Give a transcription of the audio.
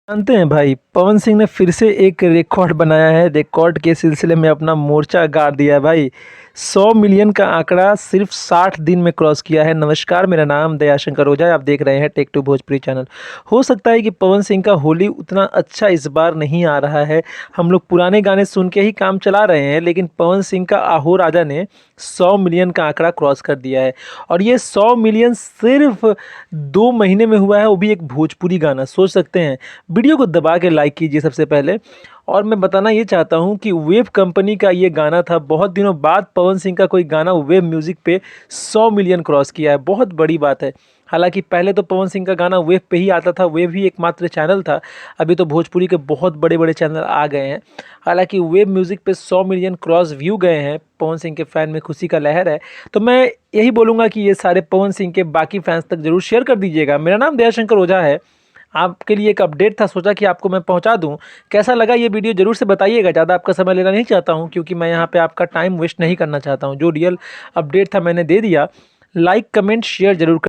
जानते हैं भाई, पवन सिंह ने फिर से एक रिकॉर्ड बनाया है। रिकॉर्ड के सिलसिले में अपना मोर्चा गाड़ दिया है भाई। 100 मिलियन का आंकड़ा सिर्फ 60 दिन में क्रॉस किया है। नमस्कार, मेरा नाम दयाशंकर ओझा है। आप देख रहे हैं टेक टू भोजपुरी चैनल। हो सकता है कि पवन सिंह का होली उतना अच्छा इस बार नहीं आ रहा है। हम लोग पुराने गाने सुन के ही काम चला रहे हैं, लेकिन पवन सिंह का आहो राजा ने 100 मिलियन का आंकड़ा क्रॉस कर दिया है। और ये 100 मिलियन सिर्फ 2 महीने में हुआ है, वो भी एक भोजपुरी गाना। सोच सकते हैं। वीडियो को दबा के लाइक कीजिए सबसे पहले। और मैं बताना ये चाहता हूँ कि वेव कंपनी का ये गाना था। बहुत दिनों बाद पवन सिंह का कोई गाना वेव म्यूज़िक पे 100 मिलियन क्रॉस किया है, बहुत बड़ी बात है। हालांकि पहले तो पवन सिंह का गाना वेव पे ही आता था, वेव ही एकमात्र चैनल था। अभी तो भोजपुरी के बहुत बड़े बड़े चैनल आ गए हैं। हालांकि वेव म्यूज़िक पे 100 मिलियन क्रॉस व्यू गए हैं। पवन सिंह के फ़ैन में खुशी का लहर है। तो मैं यही बोलूँगा कि ये सारे पवन सिंह के बाकी फैंस तक ज़रूर शेयर कर दीजिएगा। मेरा नाम दयाशंकर ओझा है। आपके लिए एक अपडेट था, सोचा कि आपको मैं पहुंचा दूं। कैसा लगा ये वीडियो ज़रूर से बताइएगा। ज़्यादा आपका समय लेना नहीं चाहता हूं, क्योंकि मैं यहां पे आपका टाइम वेस्ट नहीं करना चाहता हूं। जो रियल अपडेट था मैंने दे दिया। लाइक कमेंट शेयर जरूर कर